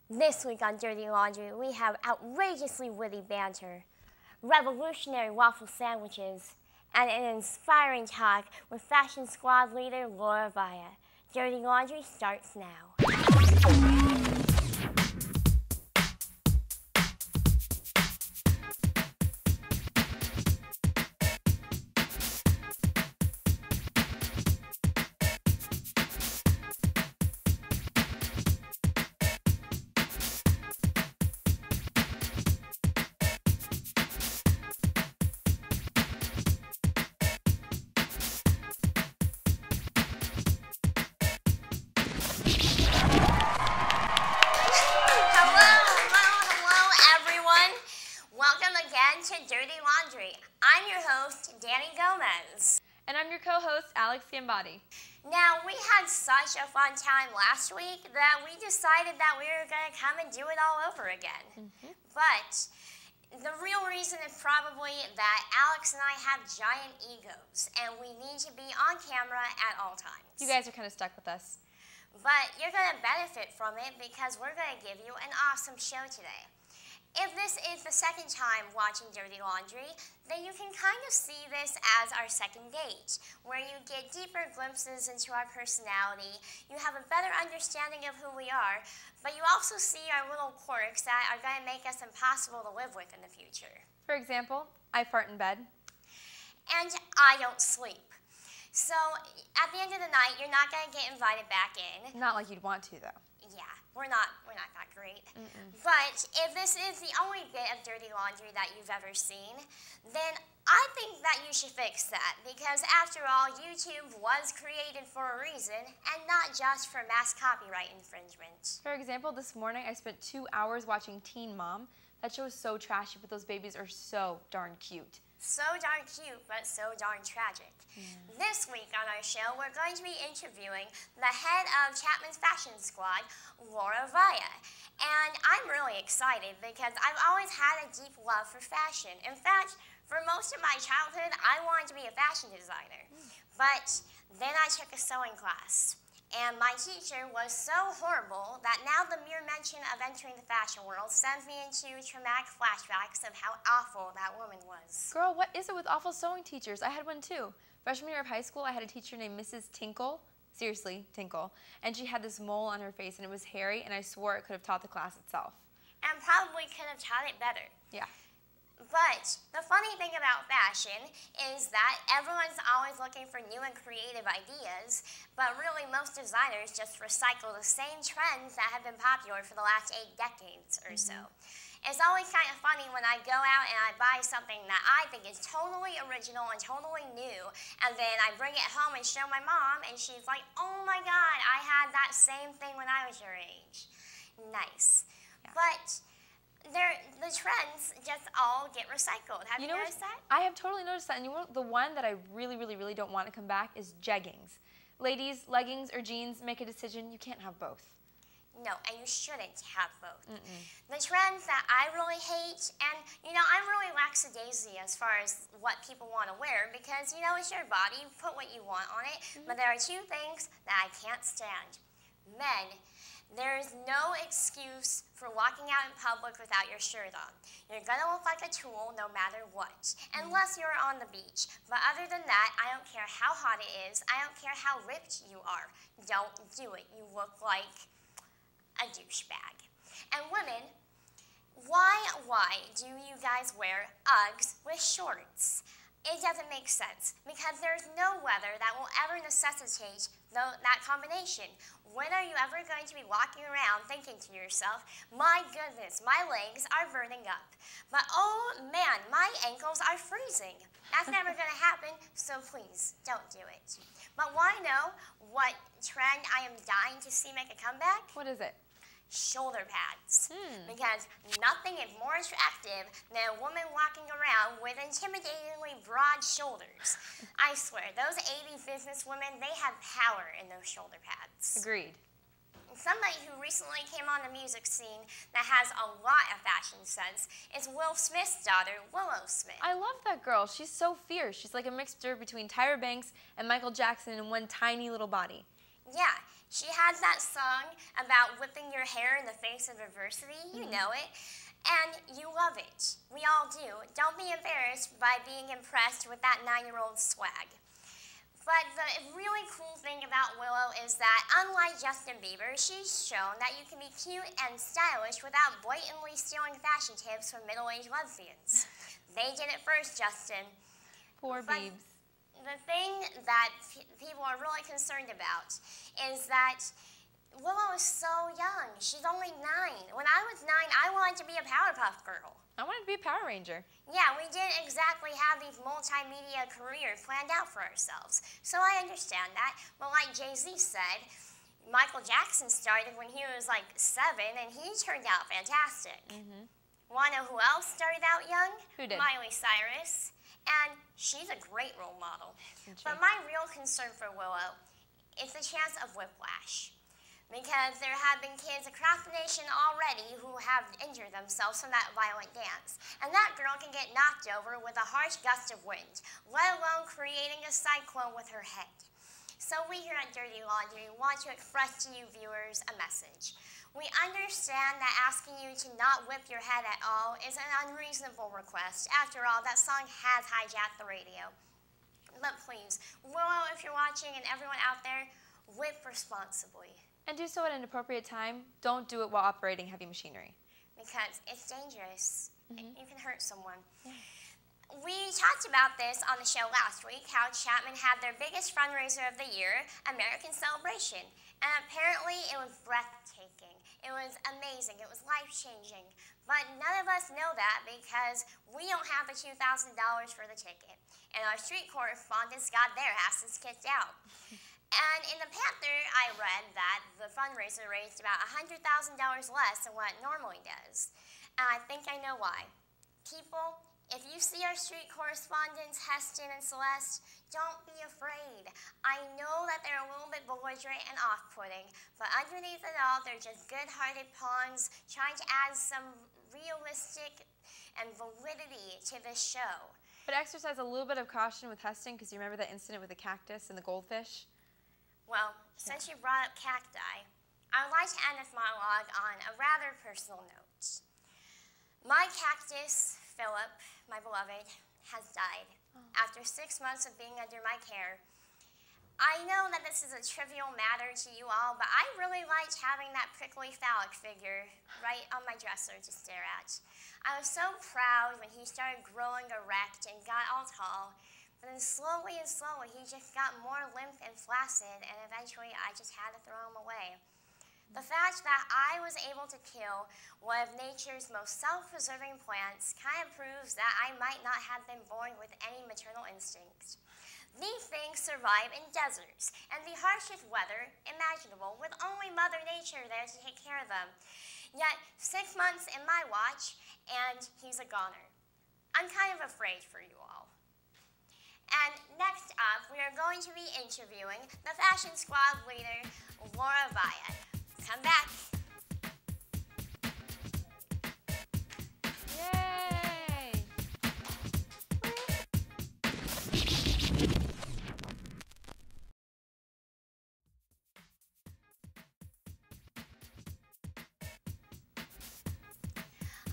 This week on Dirty Laundry, we have outrageously witty banter, revolutionary waffle sandwiches, and an inspiring talk with Fashion Squad leader Laura Vaya. Dirty Laundry starts now. To Dirty Laundry. I'm your host, Danny Gomez. And I'm your co-host, Alex Gambati. Now, we had such a fun time last week that we decided that we were going to come and do it all over again. But the real reason is probably that Alex and I have giant egos, and we need to be on camera at all times. You guys are kind of stuck with us. But you're going to benefit from it because we're going to give you an awesome show today. If this is the second time watching Dirty Laundry, then you can kind of see this as our second date, where you get deeper glimpses into our personality, you have a better understanding of who we are, but you also see our little quirks that are going to make us impossible to live with in the future. For example, I fart in bed. And I don't sleep. So at the end of the night, you're not going to get invited back in. Not like you'd want to, though. Yeah, we're not that great. But if this is the only bit of Dirty Laundry that you've ever seen, then I think that you should fix that, because after all, YouTube was created for a reason and not just for mass copyright infringement. For example, this morning I spent 2 hours watching Teen Mom. That show is so trashy, but those babies are so darn cute. So darn cute, but so darn tragic. This week on our show, we're going to be interviewing the head of Chapman's Fashion Squad, Laura Vaya. And I'm really excited because I've always had a deep love for fashion. In fact, for most of my childhood, I wanted to be a fashion designer. But then I took a sewing class. And my teacher was so horrible that now the mere mention of entering the fashion world sends me into traumatic flashbacks of how awful that woman was. Girl, what is it with awful sewing teachers? I had one too. Freshman year of high school, I had a teacher named Mrs. Tinkle. Seriously, Tinkle. And she had this mole on her face, and it was hairy, and I swore it could have taught the class itself. And probably could have taught it better. Yeah. But the funny thing about fashion is that everyone's always looking for new and creative ideas, but really most designers just recycle the same trends that have been popular for the last 8 decades or so. It's always kind of funny when I go out and I buy something that I think is totally original and totally new, and then I bring it home and show my mom, and she's like, "Oh my God, I had that same thing when I was your age." Nice. Yeah. But the trends just all get recycled. Have you noticed that? I have totally noticed that. And you know, the one that I really don't want to come back is jeggings. Ladies, leggings or jeans, make a decision. You can't have both. No, and you shouldn't have both. The trends that I really hate, and you know, I'm really lackadaisy as far as what people want to wear, because you know, it's your body, you put what you want on it, but there are 2 things that I can't stand. Men. There is no excuse for walking out in public without your shirt on. You're going to look like a tool no matter what, unless you're on the beach. But other than that, I don't care how hot it is. I don't care how ripped you are. Don't do it. You look like a douchebag. And women, why do you guys wear Uggs with shorts? It doesn't make sense, because there's no weather that will ever necessitate that combination. When are you ever going to be walking around thinking to yourself, my goodness, my legs are burning up, but oh man, my ankles are freezing? That's never going to happen, so please don't do it. But want to know what trend I am dying to see make a comeback? What is it? Shoulder pads. Because nothing is more attractive than a woman walking around with intimidatingly broad shoulders. I swear, those 80s business women, they have power in those shoulder pads. Agreed. Somebody who recently came on the music scene that has a lot of fashion sense is Will Smith's daughter, Willow Smith. I love that girl. She's so fierce. She's like a mixture between Tyra Banks and Michael Jackson in one tiny little body. Yeah, she has that song about whipping your hair in the face of adversity. You know it. And you love it. We all do. Don't be embarrassed by being impressed with that 9-year-old swag. But the really cool thing about Willow is that, unlike Justin Bieber, she's shown that you can be cute and stylish without blatantly stealing fashion tips from middle-aged lesbians. They did it first, Justin. Poor Biebs. The thing that people are really concerned about is that Willow is so young. She's only 9. When I was 9, I wanted to be a Powerpuff Girl. I wanted to be a Power Ranger. Yeah, we didn't exactly have these multimedia careers planned out for ourselves. So I understand that. But like Jay-Z said, Michael Jackson started when he was like 7, and he turned out fantastic. Wanna know who else started out young? Who did? Miley Cyrus. And she's a great role model. But my real concern for Willow is the chance of whiplash. Because there have been kids across the nation already who have injured themselves from that violent dance. And that girl can get knocked over with a harsh gust of wind, let alone creating a cyclone with her head. So we here at Dirty Laundry want to express to you viewers a message. We understand that asking you to not whip your head at all is an unreasonable request. After all, that song has hijacked the radio. But please, Willow, if you're watching, and everyone out there, whip responsibly. And do so at an appropriate time. Don't do it while operating heavy machinery. Because it's dangerous. You can hurt someone. We talked about this on the show last week, how Chapman had their biggest fundraiser of the year, American Celebration. And apparently it was breathtaking. It was amazing. It was life-changing. But none of us know that because we don't have the $2,000 for the ticket. And our street correspondents got their asses kicked out. And in the Panther, I read that the fundraiser raised about $100,000 less than what it normally does. And I think I know why. People, if you see our street correspondents, Heston and Celeste, don't be afraid. I know that they're a little bit belligerent and off-putting, but underneath it all, they're just good-hearted pawns trying to add some realistic and validity to this show. But exercise a little bit of caution with Heston, because you remember that incident with the cactus and the goldfish? Well, since you brought up cacti, I would like to end this monologue on a rather personal note. My cactus, Philip, my beloved, has died after 6 months of being under my care. I know that this is a trivial matter to you all, but I really liked having that prickly phallic figure right on my dresser to stare at. I was so proud when he started growing erect and got all tall. But then slowly and slowly, he just got more limp and flaccid, and eventually I just had to throw him away. The fact that I was able to kill one of nature's most self-preserving plants kind of proves that I might not have been born with any maternal instinct. These things survive in deserts and the harshest weather imaginable, with only Mother Nature there to take care of them. Yet 6 months in my watch, and he's a goner. I'm kind of afraid for you all. And next up, we are going to be interviewing the Fashion Squad leader, Laura Vaya. Come back. Yay!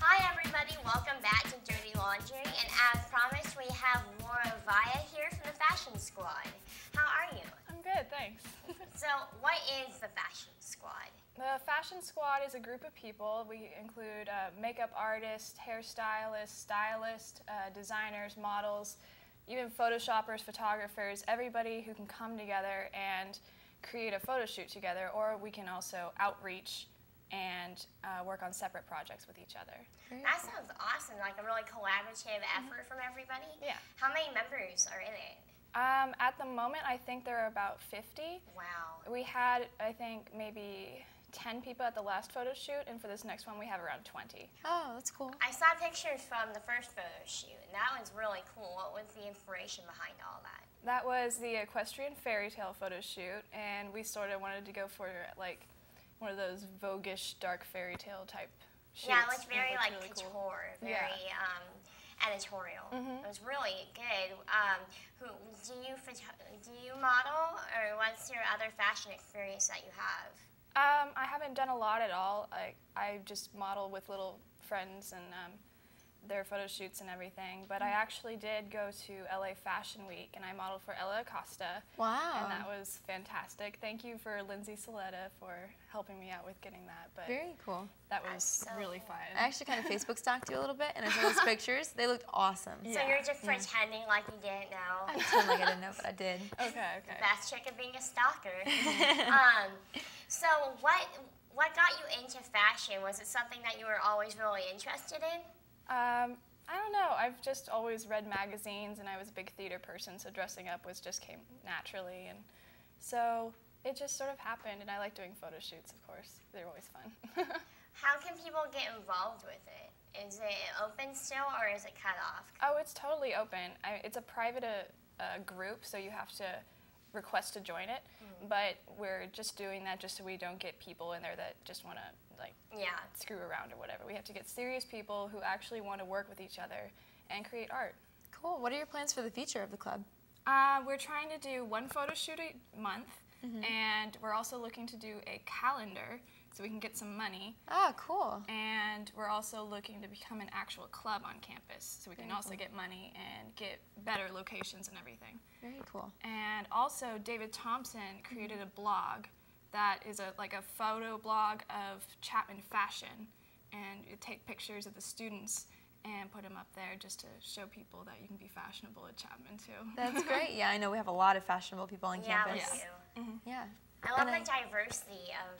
Hi everybody, welcome back to Dirty Laundry, and as promised, we have Laura Vaya here from the Fashion Squad. How are you? I'm good, thanks. So, what is the Fashion Squad? The Fashion Squad is a group of people. We include makeup artists, hairstylists, stylists, designers, models, even photoshoppers, photographers, everybody who can come together and create a photo shoot together, or we can also outreach and work on separate projects with each other. That sounds awesome, like a really collaborative effort from everybody. Yeah. How many members are in it? At the moment, I think there are about 50. Wow. We had, I think, maybe 10 people at the last photo shoot, and for this next one, we have around 20. Oh, that's cool. I saw pictures from the first photo shoot, and that was really cool. What was the inspiration behind all that? That was the equestrian fairy tale photo shoot, and we sort of wanted to go for like one of those voguish dark fairy tale type shoots. Yeah, it looked and very like really couture, cool. very editorial. It was really good. Do you model, or was what's your other fashion experience that you have? I haven't done a lot at all. I just model with little friends and their photo shoots and everything. But I actually did go to LA Fashion Week, and I modeled for Ella Acosta. Wow. And that was fantastic. Thank you for Lindsay Saletta for helping me out with getting that. But Very cool. that was really fun. I actually kind of Facebook stalked you a little bit, and I saw those pictures. They looked awesome. So you're just pretending like you didn't know. I pretend like I didn't know, but I did. Okay. The best trick of being a stalker. So what got you into fashion? Was it something that you were always really interested in? I don't know. I've just always read magazines, and I was a big theater person, so dressing up came naturally, and so it just sort of happened. And I like doing photo shoots, of course. They're always fun. How can people get involved with it? Is it open still, or is it cut off? Oh, it's totally open. It's a private group, so you have to request to join it. But we're just doing that just so we don't get people in there that just want to screw around or whatever. We have to get serious people who actually want to work with each other and create art. Cool. What are your plans for the future of the club? We're trying to do one photo shoot a month, and we're also looking to do a calendar so we can get some money. Ah, cool. And we're also looking to become an actual club on campus so we can also get money and get better locations and everything. Very cool. And also David Thompson created a blog that is like a photo blog of Chapman fashion, and you take pictures of the students and put them up there just to show people that you can be fashionable at Chapman too. That's great. Yeah, I know we have a lot of fashionable people on campus. Yeah, we do. Yeah. I love the diversity of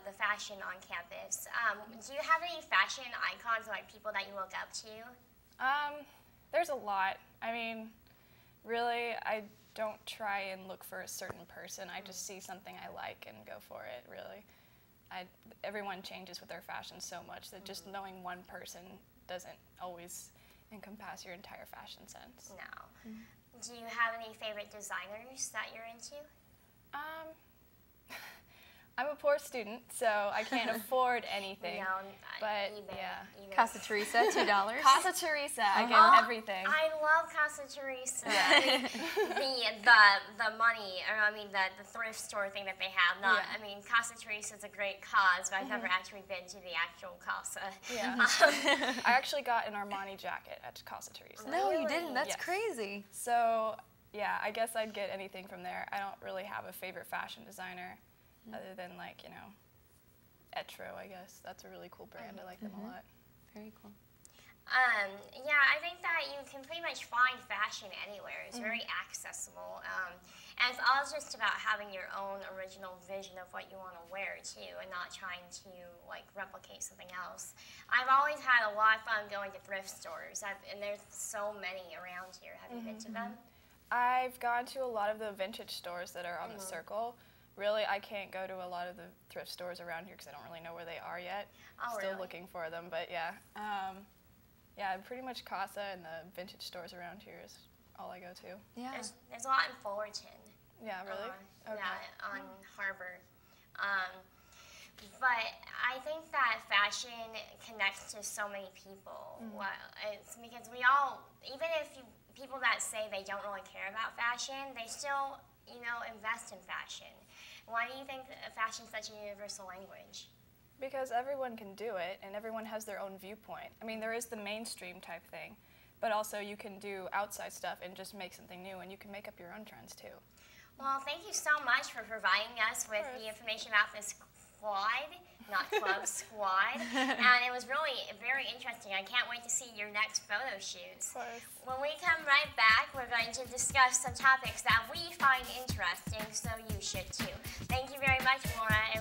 the fashion on campus. Do you have any fashion icons, like people that you look up to? There's a lot. I mean, really, I don't try and look for a certain person. I just see something I like and go for it, really. Everyone changes with their fashion so much that just knowing one person doesn't always encompass your entire fashion sense. No. Do you have any favorite designers that you're into? I'm a poor student, so I can't afford anything. No, but either. Casa Teresa, $2. Casa Teresa, I get everything. I love Casa Teresa. Yeah. the money, or I mean the thrift store thing that they have. I mean, Casa Teresa is a great cause, but I've never actually been to the actual Casa. Yeah. I actually got an Armani jacket at Casa Teresa. No, you didn't. That's crazy. So, yeah, I guess I'd get anything from there. I don't really have a favorite fashion designer. Other than, like, you know, Etro, I guess. That's a really cool brand. I like them a lot. Very cool. Yeah, I think that you can pretty much find fashion anywhere. It's very accessible. And it's all just about having your own original vision of what you want to wear, too, and not trying to, like, replicate something else. I've always had a lot of fun going to thrift stores, and there's so many around here. Have you been to them? I've gone to a lot of the vintage stores that are on the Circle. Really, I can't go to a lot of the thrift stores around here because I don't really know where they are yet. Still looking for them, but yeah. Yeah, pretty much Casa and the vintage stores around here is all I go to. Yeah. There's a lot in Fullerton. Yeah, really? Okay. Yeah, on Harbor. But I think that fashion connects to so many people. It's because we all, even if people that say they don't really care about fashion, they still, invest in fashion. Why do you think fashion is such a universal language? Because everyone can do it, and everyone has their own viewpoint. I mean, there is the mainstream type thing, but also you can do outside stuff and just make something new, and you can make up your own trends too. Well, thank you so much for providing us with the information about this squad, not club, squad. And it was really very interesting. I can't wait to see your next photo shoots. Of course. When we come right back, we're going to discuss some topics that we find interesting, so you should too. Thank you very much, Laura.